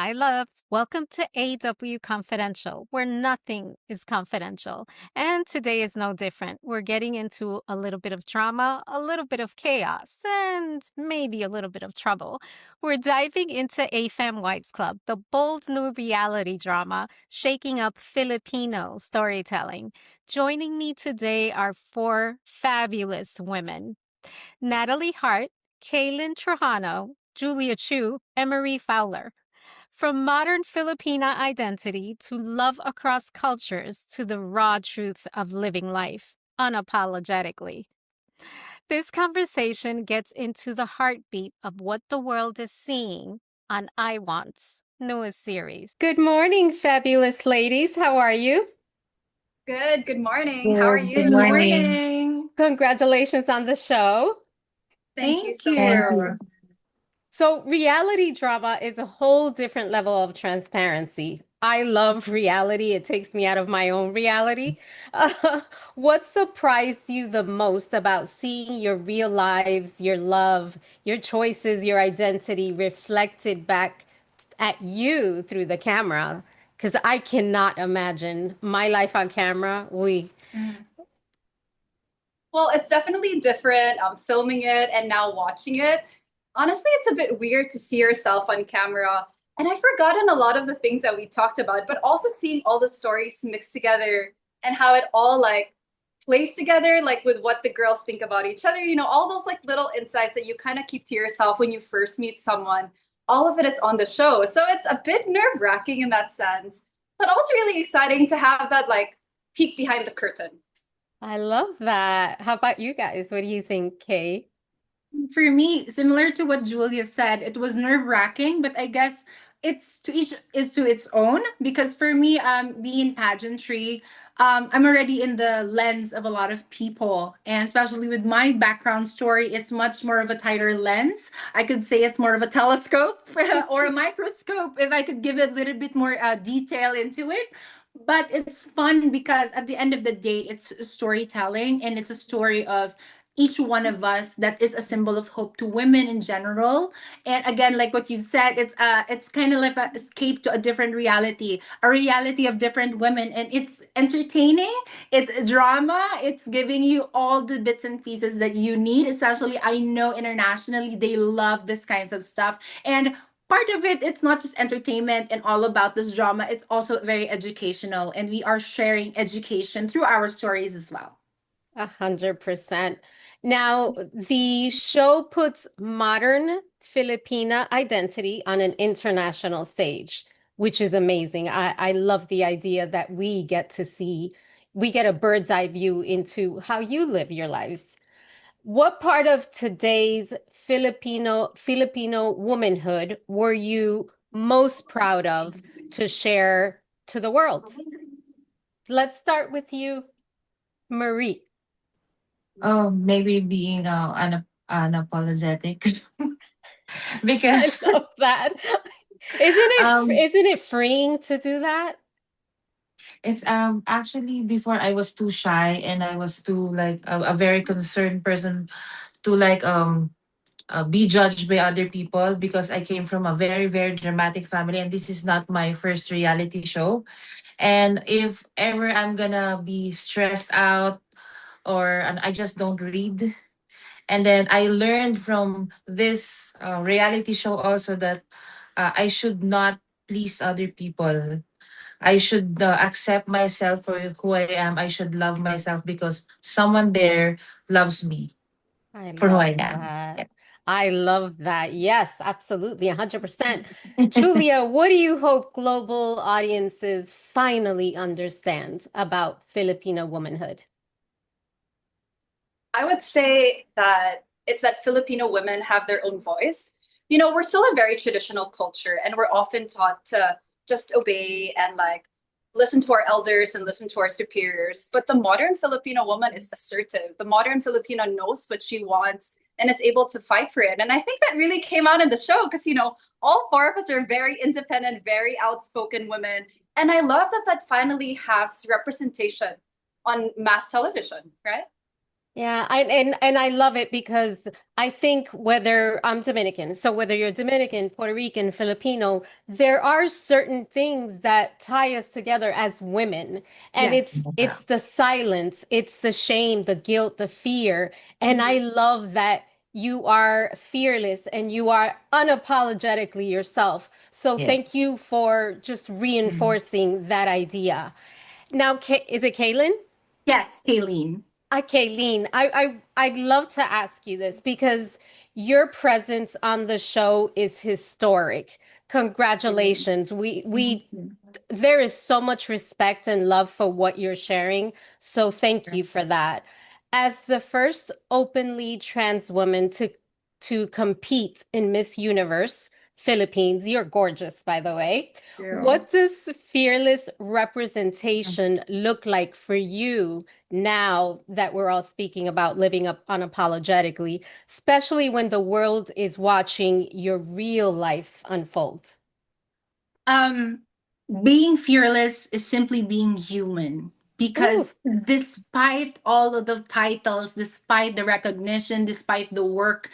Hi, loves. Welcome to AW Confidential, where nothing is confidential. And today is no different. We're getting into a little bit of drama, a little bit of chaos, and maybe a little bit of trouble. We're diving into AFAM Wives Club, the bold new reality drama shaking up Filipino storytelling. Joining me today are four fabulous women: Natalie Hart, Keylyn Trajano, Julia Chu, and Marie Fowler. From modern Filipina identity to love across cultures to the raw truth of living life unapologetically. This conversation gets into the heartbeat of what the world is seeing on iWant's newest series. Good morning, fabulous ladies. How are you? Good. Good morning. How are Good, good you? Good morning. morning. Congratulations on the show. Thank you Thank so Thank much. you. you. So, reality drama is a whole different level of transparency. I love reality. It takes me out of my own reality. Uh, what surprised you the most about seeing your real lives, your love, your choices, your identity reflected back at you through the camera? Because I cannot imagine my life on camera. We, Mm. Well, it's definitely different filming it and now watching it. Honestly, it's a bit weird to see yourself on camera. And I've forgotten a lot of the things that we talked about, but also seeing all the stories mixed together and how it all like plays together, like with what the girls think about each other, all those like little insights that you kind of keep to yourself when you first meet someone. All of it is on the show. So it's a bit nerve-wracking in that sense, but also really exciting to have that like peek behind the curtain. I love that. How about you guys? What do you think, Kay? For me, similar to what Julia said, it was nerve-wracking, but I guess it's to each is to its own because for me, being pageantry, I'm already in the lens of a lot of people, and especially with my background story, it's much more of a tighter lens. I could say it's more of a telescope or a microscope if I could give it a little bit more detail into it. But it's fun because at the end of the day, it's storytelling and it's a story of each one of us that is a symbol of hope to women in general. And again, like what you've said, it's kind of like an escape to a different reality, a reality of different women, and it's entertaining, it's drama, it's giving you all the bits and pieces that you need. Especially I know internationally they love this kinds of stuff. And part of it, it's not just entertainment and all about this drama, it's also very educational, and we are sharing education through our stories as well. 100%. Now, the show puts modern Filipina identity on an international stage, which is amazing. I love the idea that we get a bird's eye view into how you live your lives. What part of today's Filipino womanhood were you most proud of to share to the world? Let's start with you, Marie. Oh, maybe being unapologetic I because love that. um Isn't it freeing to do that? it's actually before I was too shy and I was too like a very concerned person to like be judged by other people because I came from a very dramatic family and this is not my first reality show. And if ever I'm gonna be stressed out or and I just don't read. And then I learned from this reality show also that I should not please other people. I should accept myself for who I am. I should love myself because someone there loves me I for who love I am. that. Yeah. I love that. Yes, absolutely, 100%. Julia, what do you hope global audiences finally understand about Filipino womanhood? I would say that it's that Filipino women have their own voice. We're still a very traditional culture and we're often taught to just obey and like listen to our elders and listen to our superiors. But the modern Filipino woman is assertive. The modern Filipino knows what she wants and is able to fight for it. And I think that really came out in the show because, all four of us are very independent, very outspoken women. And I love that that finally has representation on mass television, right? Yeah, and I love it because I think whether I'm Dominican, so whether you're Dominican, Puerto Rican, Filipino, there are certain things that tie us together as women. And Yes. it's the silence, it's the shame, the guilt, the fear. And I Mhm. love that you are fearless and you are unapologetically yourself. So thank Yes. you for just Mm. reinforcing that idea. Now, is it Kaylin? Yes, Kayleen. Lean, I'd love to ask you this because your presence on the show is historic. Congratulations. Thank We you. there is so much respect and love for what you're sharing. So thank you for that. As the first openly trans woman to compete in Miss Universe Philippines, you're gorgeous, by the way. You. What does fearless representation look like for you now that we're all speaking about living up unapologetically, especially when the world is watching your real life unfold? Um, Being fearless is simply being human. Ooh, Because despite all of the titles, despite the recognition, despite the work,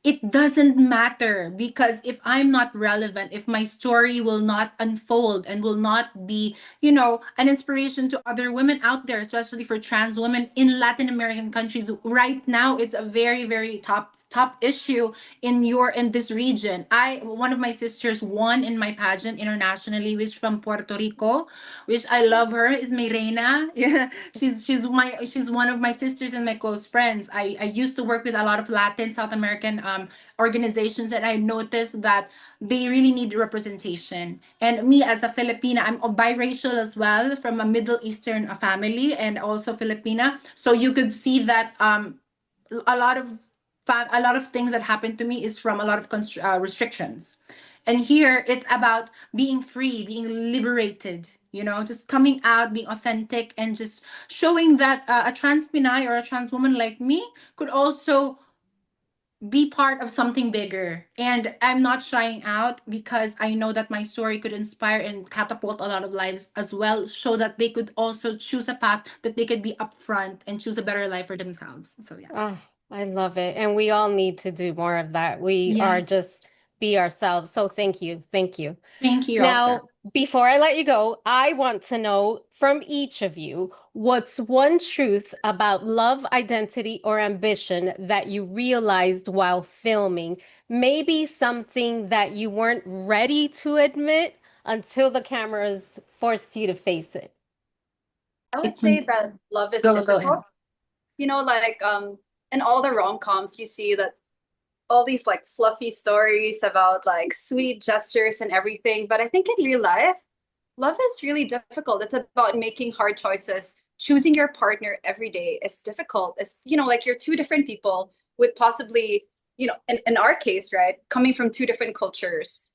it doesn't matter, because if I'm not relevant, if my story will not unfold and will not be, an inspiration to other women out there, especially for trans women in Latin American countries right now, it's a very, very top issue in this region. I One of my sisters won in my pageant internationally, which from Puerto Rico, which I love her, is my reina. Yeah, she's one of my sisters and my close friends. I used to work with a lot of Latin South American organizations, and I noticed that they really need representation. And me as a Filipina, I'm a biracial as well, from a Middle Eastern family and also Filipina. So you could see that a lot of a lot of things that happened to me is from a lot of restrictions. And here it's about being free, being liberated, just coming out, being authentic, and just showing that a trans Pinay or a trans woman like me could also be part of something bigger. And I'm not shying out, because I know that my story could inspire and catapult a lot of lives as well, so that they could also choose a path that they could be upfront and choose a better life for themselves. So yeah. oh, I love it. And we all need to do more of that. We are Yes. just be ourselves. So thank you. Thank you. Thank you also. Now, before I let you go, I want to know from each of you what's one truth about love, identity, or ambition that you realized while filming. Maybe something that you weren't ready to admit until the cameras forced you to face it. I would It say that love is go ahead. difficult. Like in all the rom-coms you see that all these like fluffy stories about like sweet gestures and everything. But I think in real life, love is really difficult. It's about making hard choices. Choosing your partner every day is difficult. It's, like you're two different people with possibly, in our case, right, coming from two different cultures,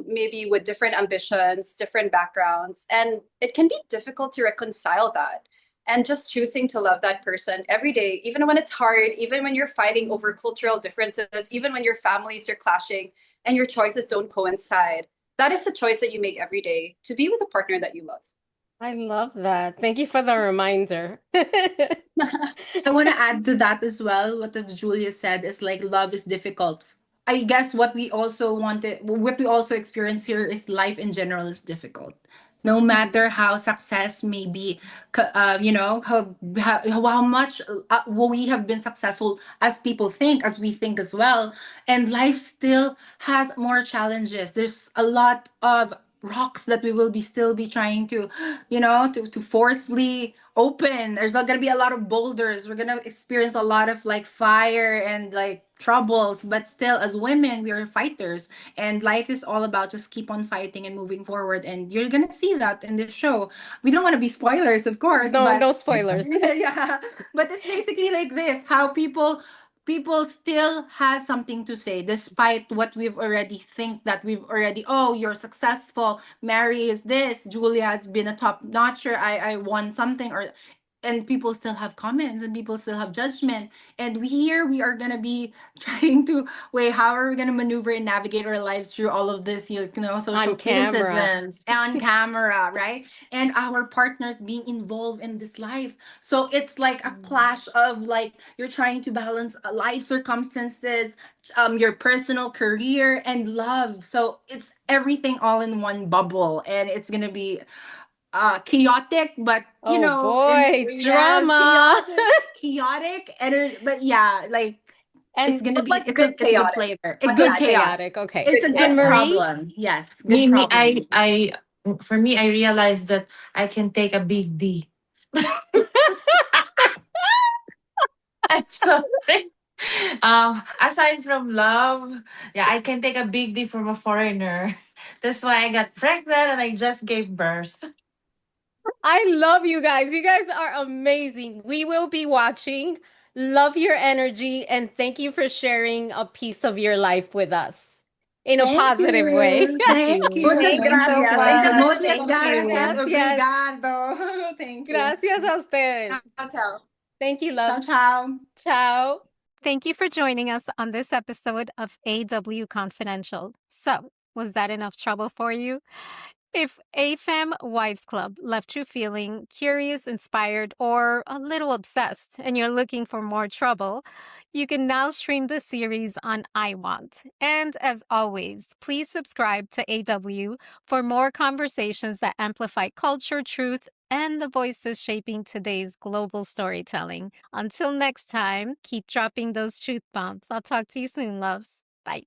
maybe with different ambitions, different backgrounds. And it can be difficult to reconcile that. And just choosing to love that person every day, even when it's hard, even when you're fighting over cultural differences, even when your families are clashing and your choices don't coincide, that is the choice that you make every day to be with a partner that you love. I love that. Thank you for the reminder. I want to add to that as well. What if Julia said is like love is difficult. I guess what we also experience here is life in general is difficult. No matter how success may be, how much we have been successful as people think, as we think as well, and life still has more challenges. There's a lot of rocks that we will be still be trying to, to forcefully open. There's not gonna be a lot of boulders. We're gonna experience a lot of like fire and like troubles, but still as women we are fighters, and life is all about just keep on fighting and moving forward, and you're gonna see that in this show. We don't want to be spoilers, of course, No, but no it's spoilers. yeah, but it's basically like this, how people still has something to say despite what we've already think that we've already, oh, you're successful, Mary is this, Julia has been a top notcher, I won something, or and people still have comments and people still have judgment. And we are gonna be trying to wait, how are we gonna maneuver and navigate our lives through all of this, social On camera. criticisms on camera, right? And our partners being involved in this life. So it's like a clash of like you're trying to balance life circumstances, your personal career and love. So it's everything all in one bubble, and it's gonna be chaotic, but Oh and boy, yes, drama. chaotic, but yeah, like And But like it's good a good chaotic, flavor, a not good bad good chaotic. chaos. chaotic. Okay. It's Good a And chaotic. good Marie? problem. Yes, good Me, problem. for me, I realized that I can take a big D. I'm sorry. Aside from love, yeah, I can take a big D from a foreigner. That's why I got pregnant and I just gave birth. I love you guys. You guys are amazing. We will be watching. Love your energy and thank you for sharing a piece of your life with us in a Thank positive way. you. Thank you. Muchas Thank you Thank so you. gracias. Thank you much. for Muchas sharing. Thank gracias. you. Gracias. Obrigado. Thank you. Gracias a ustedes. Ciao, ciao. Thank you, Ciao, loves. ciao. Ciao. Thank you for joining us on this episode of AW Confidential. So, was that enough trouble for you? If AFAM Wives Club left you feeling curious, inspired, or a little obsessed, and you're looking for more trouble, you can now stream the series on iWant. And as always, please subscribe to AW for more conversations that amplify culture, truth, and the voices shaping today's global storytelling. Until next time, keep dropping those truth bombs. I'll talk to you soon, loves. Bye.